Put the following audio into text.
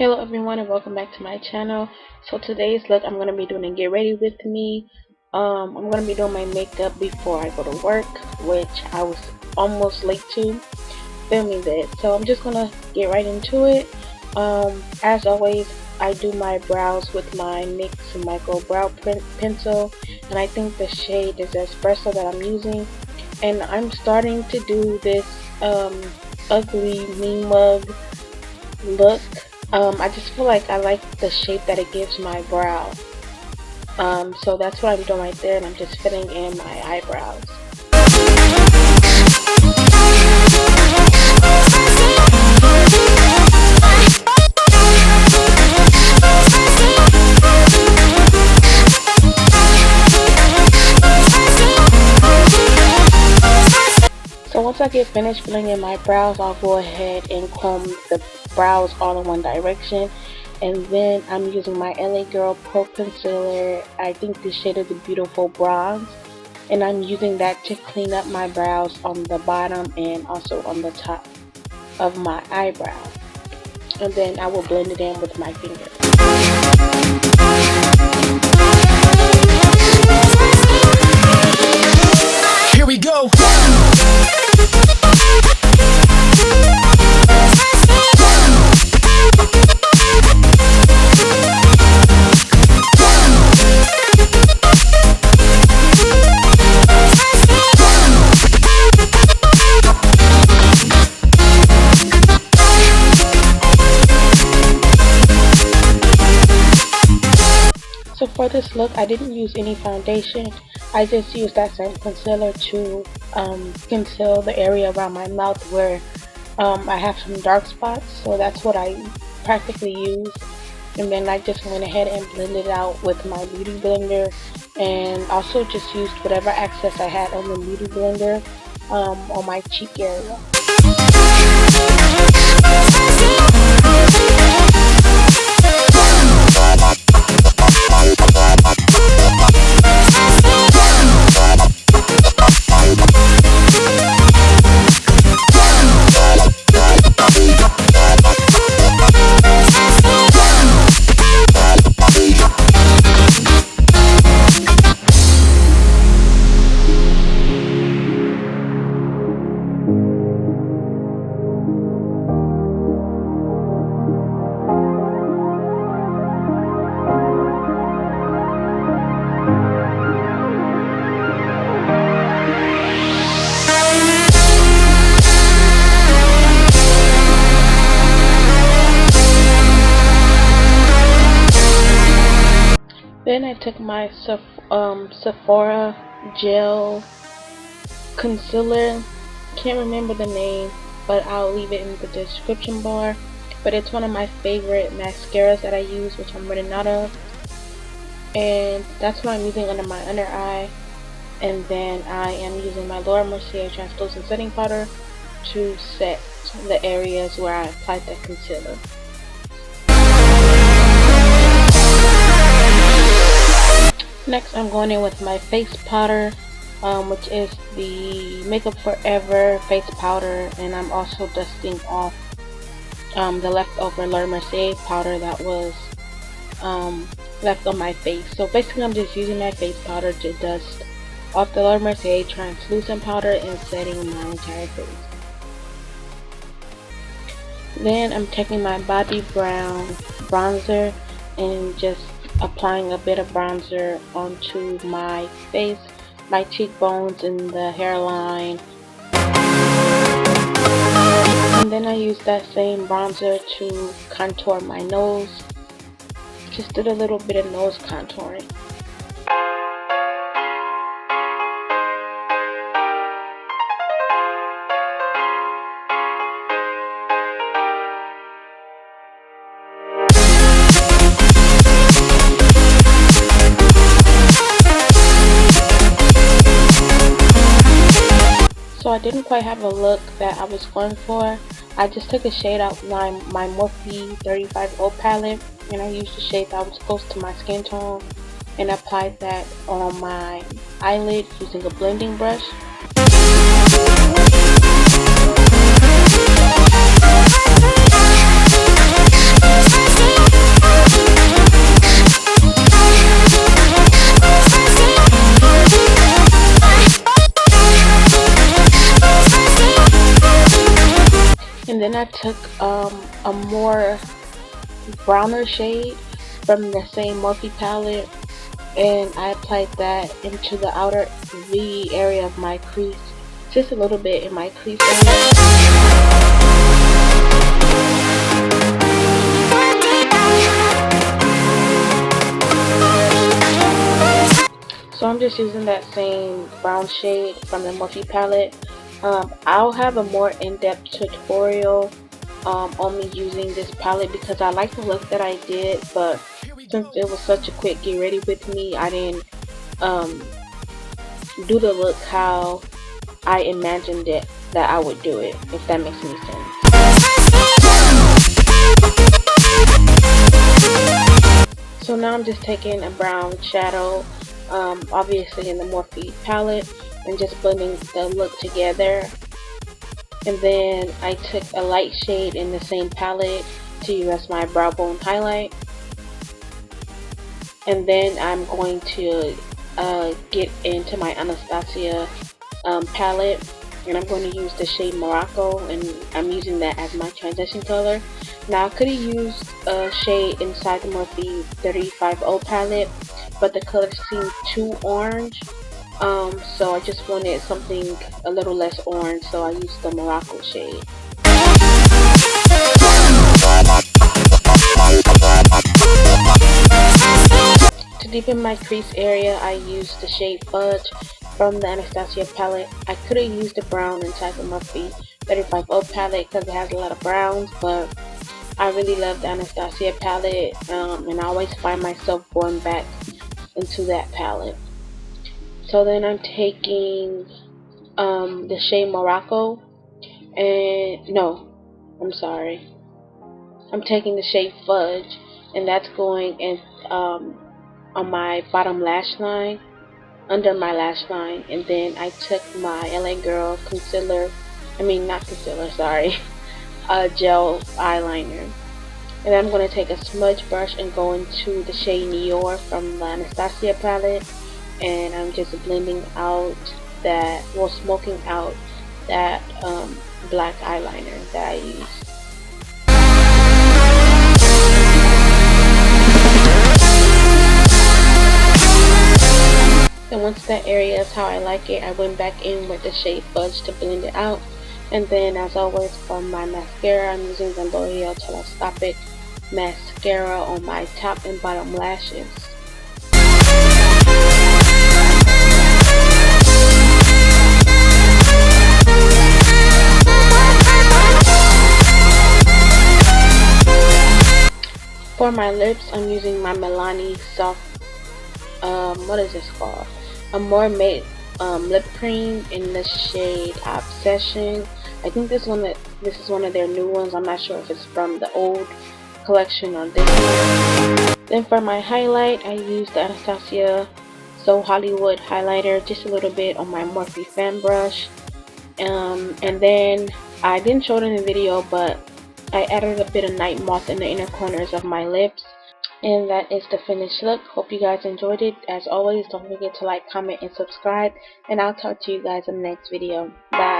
Hello everyone and welcome back to my channel. So today's look, I'm going to be doing a get ready with me. I'm going to be doing my makeup before I go to work, which I was almost late to filming this. So I'm just going to get right into it. As always, I do my brows with my NYX Micro Brow Pencil, and I think the shade is Espresso that I'm using. And I'm starting to do this ugly me mug look. I just feel like I like the shape that it gives my brow. So that's what I'm doing right there, and I'm just filling in my eyebrows. So once I get finished filling in my brows, I'll go ahead and comb the brows all in one direction, and then I'm using my LA Girl Pro Concealer. I think the shade is the Beautiful Bronze, and I'm using that to clean up my brows on the bottom and also on the top of my eyebrow, and then I will blend it in with my finger. Here we go. So for this look, I didn't use any foundation. I just used that same concealer to conceal the area around my mouth where I have some dark spots. So that's what I practically used. And then I just went ahead and blended it out with my beauty blender, and also just used whatever excess I had on the beauty blender on my cheek area. Then I took my Sephora gel concealer. Can't remember the name, but I'll leave it in the description bar. But it's one of my favorite mascaras that I use, which I'm running out of. And that's what I'm using under my under eye. And then I am using my Laura Mercier translucent setting powder to set the areas where I applied that concealer. Next, I'm going in with my face powder, which is the Makeup Forever face powder, and I'm also dusting off the leftover Laura Mercier powder that was left on my face. So basically, I'm just using my face powder to dust off the Laura Mercier translucent powder and setting my entire face. Then I'm taking my Bobbi Brown bronzer and just applying a bit of bronzer onto my face, my cheekbones, and the hairline. And then I use that same bronzer to contour my nose. Just did a little bit of nose contouring. So I didn't quite have a look that I was going for. I just took a shade out my Morphe 35O palette, and I used the shade that was close to my skin tone and applied that on my eyelid using a blending brush. And then I took a more browner shade from the same Morphe palette, and I applied that into the outer V area of my crease, just a little bit in my crease area. So I'm just using that same brown shade from the Morphe palette. I'll have a more in-depth tutorial on me using this palette because I like the look that I did, but since it was such a quick get ready with me, I didn't do the look how I imagined it that I would do it, if that makes any sense. So now I'm just taking a brown shadow, obviously in the Morphe palette, and just blending the look together. And then I took a light shade in the same palette to use as my brow bone highlight. And then I'm going to get into my Anastasia palette, and I'm going to use the shade Morocco, and I'm using that as my transition color. Now I could have used a shade inside the Morphe 35O palette, but the color seemed too orange, so I just wanted something a little less orange, so I used the Morocco shade. To deepen my crease area, I used the shade Fudge from the Anastasia palette. I could have used the brown inside the Morphe 35O palette because it has a lot of browns, but I really love the Anastasia palette, and I always find myself going back into that palette. So then I'm taking the shade Morocco, and I'm taking the shade Fudge, and that's going in on my bottom lash line, under my lash line. And then I took my LA Girl gel eyeliner, and I'm going to take a smudge brush and go into the shade Nior from the Anastasia palette, and I'm just blending out that, well, smoking out that black eyeliner that I used. And once that area is how I like it, I went back in with the shade Fudge to blend it out. And then, as always, for my mascara, I'm using the L'Oreal Telescopic mascara on my top and bottom lashes. For my lips, I'm using my Milani Soft, what is this called? A More Matte lip cream in the shade Obsession. I think this is one of their new ones. I'm not sure if it's from the old collection or this one. Then for my highlight, I used the Anastasia So Hollywood highlighter, just a little bit on my Morphe fan brush. And then I didn't show it in the video, but I added a bit of Night Moth in the inner corners of my lips. And that is the finished look. Hope you guys enjoyed it. As always, don't forget to like, comment, and subscribe. And I'll talk to you guys in the next video. Bye.